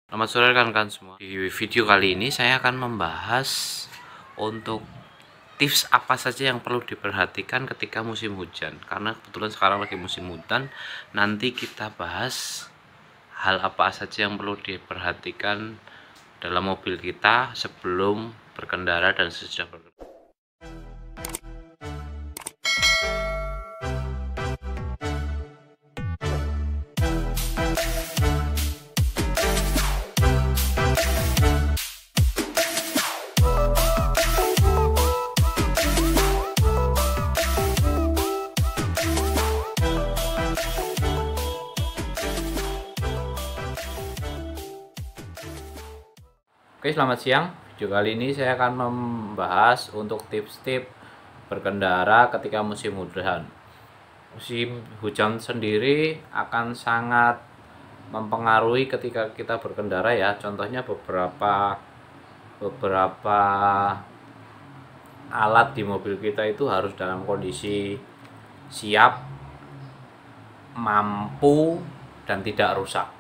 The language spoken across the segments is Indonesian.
Selamat sore rekan-rekan semua. Di video kali ini saya akan membahas untuk tips apa saja yang perlu diperhatikan ketika musim hujan. Karena kebetulan sekarang lagi musim hujan, nanti kita bahas hal apa saja yang perlu diperhatikan dalam mobil kita sebelum berkendara dan sesudah berkendara. Oke, selamat siang. Video kali ini saya akan membahas untuk tips-tips berkendara ketika musim hujan. Musim hujan sendiri akan sangat mempengaruhi ketika kita berkendara ya. Contohnya beberapa alat di mobil kita itu harus dalam kondisi siap, mampu, dan tidak rusak.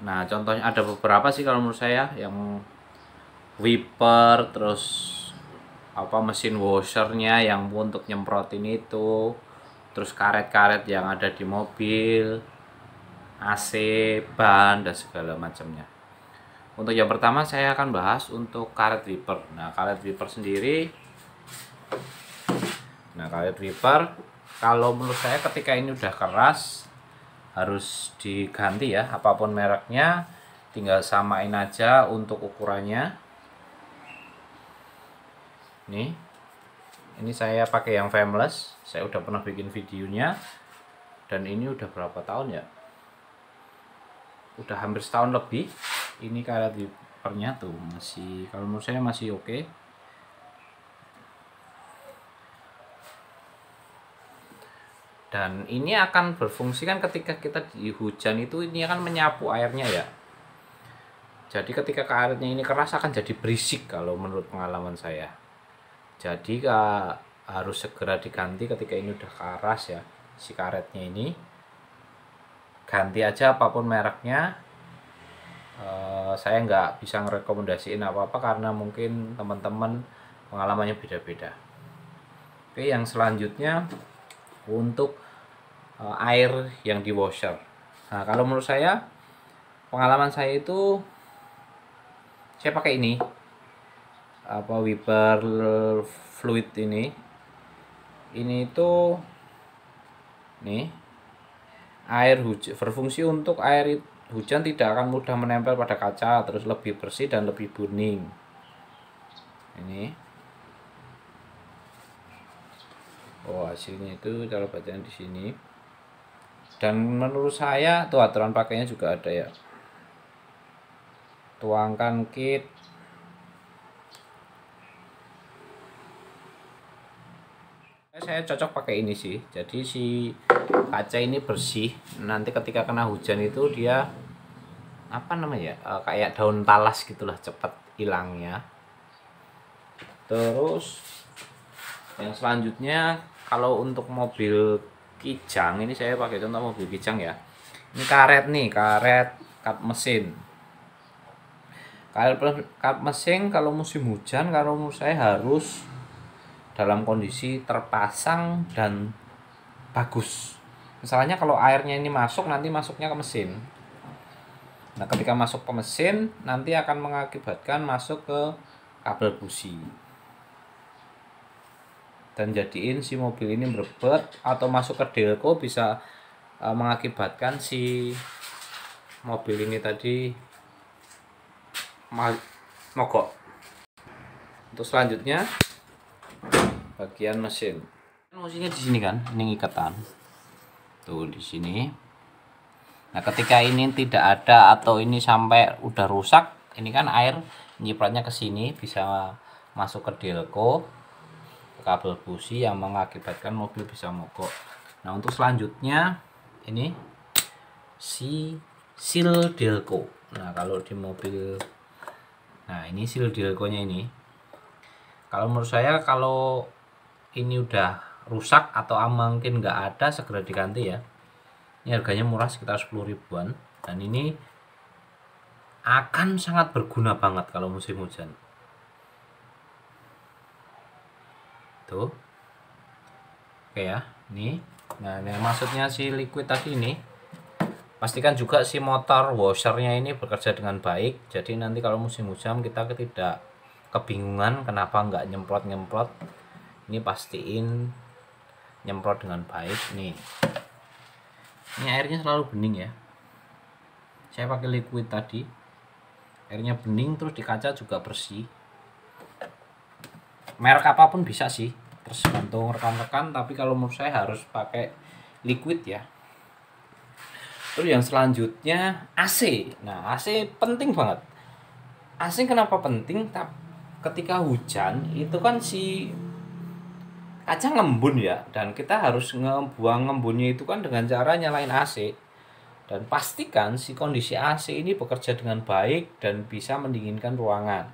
Nah, contohnya ada beberapa sih kalau menurut saya, yang wiper, terus mesin washernya yang untuk nyemprotin itu, terus karet-karet yang ada di mobil, AC, ban, dan segala macamnya. Untuk yang pertama saya akan bahas untuk karet wiper. Nah, karet wiper sendiri, karet wiper kalau menurut saya ketika ini udah keras harus diganti ya, apapun mereknya, tinggal samain aja untuk ukurannya. Ini saya pakai yang frameless, saya udah pernah bikin videonya, dan ini udah berapa tahun ya, udah hampir setahun lebih. Ini karet wipernya tuh masih, kalau menurut saya masih oke. Dan ini akan berfungsi kan ketika kita di hujan itu, ini akan menyapu airnya ya. Jadi ketika karetnya ini keras akan jadi berisik kalau menurut pengalaman saya. Jadi harus segera diganti ketika ini udah keras ya si karetnya ini. Ganti aja apapun mereknya. Saya nggak bisa ngerekomendasiin apa-apa karena mungkin teman-teman pengalamannya beda-beda. Oke, yang selanjutnya untuk air yang di washer. Nah, kalau menurut saya, pengalaman saya itu, saya pakai ini wiper fluid ini itu air hujan, berfungsi untuk air hujan tidak akan mudah menempel pada kaca, terus lebih bersih dan lebih bening. Hasilnya itu cara bacaan di sini. Dan menurut saya tuh aturan pakainya juga ada ya. Tuangkan kit. Saya cocok pakai ini sih. Jadi si kaca ini bersih. Nanti ketika kena hujan itu dia kayak daun talas gitulah, cepat hilangnya. Terus yang selanjutnya, kalau untuk mobil Kijang, ini saya pakai contoh mobil Kijang ya. Ini karet kat mesin. Kat mesin kalau musim hujan, kalau menurut saya harus dalam kondisi terpasang dan bagus. Misalnya kalau airnya ini masuk, nanti masuknya ke mesin. Nah, ketika masuk ke mesin, nanti akan mengakibatkan masuk ke kabel busi. Dan jadiin si mobil ini berebet atau masuk ke delco, bisa mengakibatkan si mobil ini tadi mogok. Untuk selanjutnya bagian mesin. Mesinnya di sini kan, ini ikatan. Tuh di sini. Nah, ketika ini tidak ada atau ini sampai udah rusak, ini kan air nyipratnya ke sini, bisa masuk ke delco, kabel busi, yang mengakibatkan mobil bisa mogok. Nah, untuk selanjutnya ini si seal delco. Nah, kalau di mobil, ini seal delco-nya ini. Kalau menurut saya, kalau ini udah rusak atau mungkin nggak ada, segera diganti ya. Ini harganya murah, sekitar 10 ribuan. Dan ini akan sangat berguna banget kalau musim hujan. Tuh. Oke ya, ini. Nah, ini maksudnya si liquid tadi ini. Pastikan juga si motor washernya ini bekerja dengan baik. Jadi nanti kalau musim hujan kita tidak kebingungan kenapa nggak nyemprot-nyemprot. Ini pastiin nyemprot dengan baik nih. Ini airnya selalu bening ya. Saya pakai liquid tadi. Airnya bening, terus di kaca juga bersih. Merek apapun bisa sih, tergantung rekan-rekan, tapi kalau menurut saya harus pakai liquid ya. Terus yang selanjutnya AC. Nah, AC penting banget. AC kenapa penting? Ketika hujan itu kan si kaca ngembun ya, dan kita harus ngebuang ngembunnya itu kan dengan cara nyalain AC. Dan pastikan si kondisi AC ini bekerja dengan baik dan bisa mendinginkan ruangan.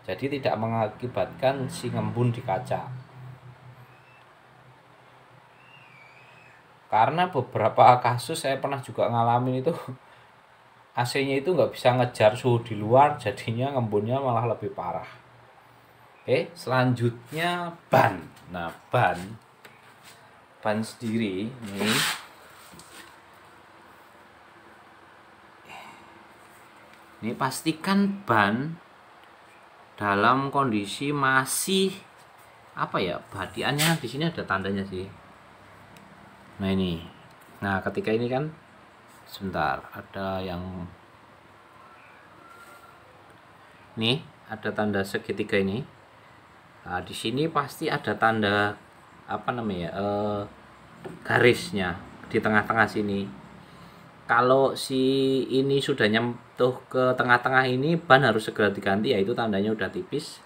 Jadi tidak mengakibatkan si ngembun di kaca. Karena beberapa kasus saya pernah juga ngalamin itu AC-nya itu nggak bisa ngejar suhu di luar, jadinya ngembunnya malah lebih parah. Oke, selanjutnya ban. Nah, ban sendiri ini pastikan ban dalam kondisi masih apa ya, badiannya di sini ada tandanya sih. Nah ini, nah ketika ini kan sebentar, ada yang nih, ada tanda segitiga ini. Nah, di sini pasti ada tanda apa namanya, garisnya di tengah-tengah sini. Kalau si ini sudah nyentuh ke tengah-tengah ini, ban harus segera diganti, yaitu tandanya udah tipis.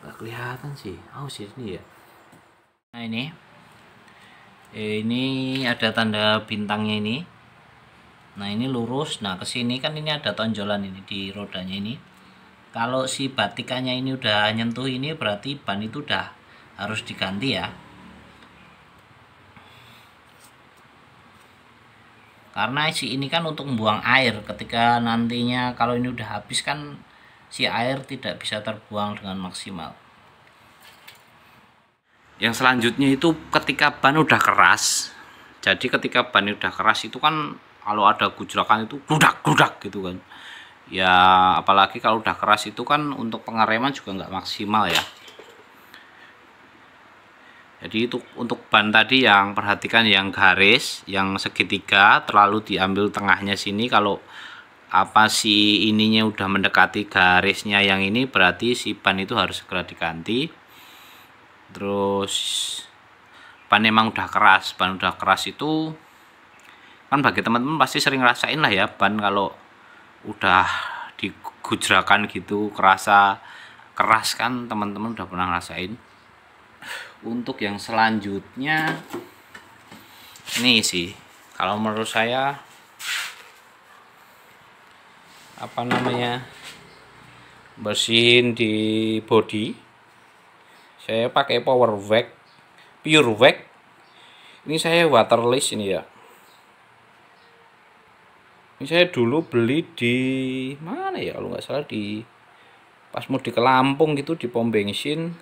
Nggak kelihatan sih, sini ya. Nah ini ada tanda bintangnya ini. Nah ini lurus. Nah kesini kan ini ada tonjolan ini di rodanya ini. Kalau si batikannya ini udah nyentuh ini, berarti ban itu udah harus diganti ya. Karena si ini kan untuk membuang air. Ketika nantinya kalau ini udah habis kan si air tidak bisa terbuang dengan maksimal. Yang selanjutnya itu ketika ban udah keras. Jadi ketika ban udah keras itu kan kalau ada gujrakan itu gludak gitu kan. Ya apalagi kalau udah keras itu kan untuk pengereman juga nggak maksimal ya. Jadi itu untuk ban tadi yang perhatikan yang garis, yang segitiga terlalu diambil tengahnya sini. Kalau apa si ininya udah mendekati garisnya yang ini, berarti si ban itu harus segera diganti. Terus ban emang udah keras, ban udah keras itu kan bagi teman-teman pasti sering rasain lah ya, ban kalau udah digujrakan gitu kerasa keras kan, teman-teman udah pernah rasain. Untuk yang selanjutnya ini sih kalau menurut saya apa namanya, bersihin di body. Saya pakai Power Vac, Pure Vac. Ini saya waterless ini ya. Ini saya dulu beli di mana ya, kalau nggak salah di pas mau di ke Lampung gitu, di pom bensin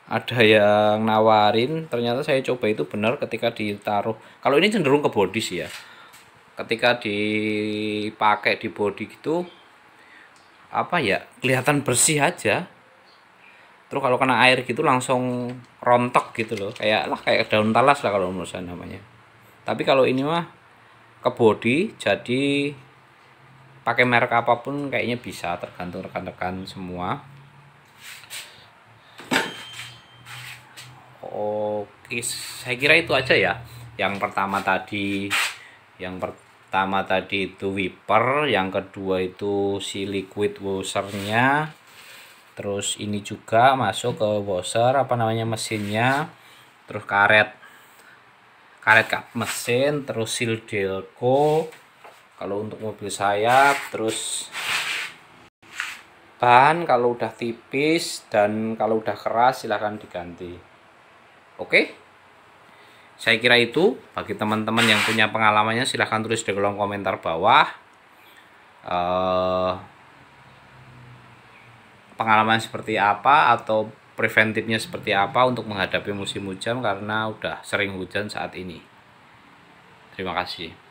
ada yang nawarin. Ternyata saya coba itu benar ketika ditaruh. Kalau ini cenderung ke body sih ya. Ketika dipakai di body gitu apa ya, kelihatan bersih aja. Terus kalau kena air gitu langsung rontok gitu loh, kayak daun talas lah kalau menurut saya namanya. Tapi kalau ini mah ke body, jadi pakai merek apapun kayaknya bisa, tergantung rekan-rekan semua. Oke, saya kira itu aja ya. Yang pertama tadi itu wiper, yang kedua itu si liquid washernya. Terus ini juga masuk ke washer apa namanya mesinnya, terus karet kap mesin, terus seal delco kalau untuk mobil saya, terus ban kalau udah tipis dan kalau udah keras silahkan diganti. Oke, saya kira itu. Bagi teman-teman yang punya pengalamannya silahkan tulis di kolom komentar bawah. pengalaman seperti apa atau preventifnya seperti apa untuk menghadapi musim hujan, karena udah sering hujan saat ini. Terima kasih.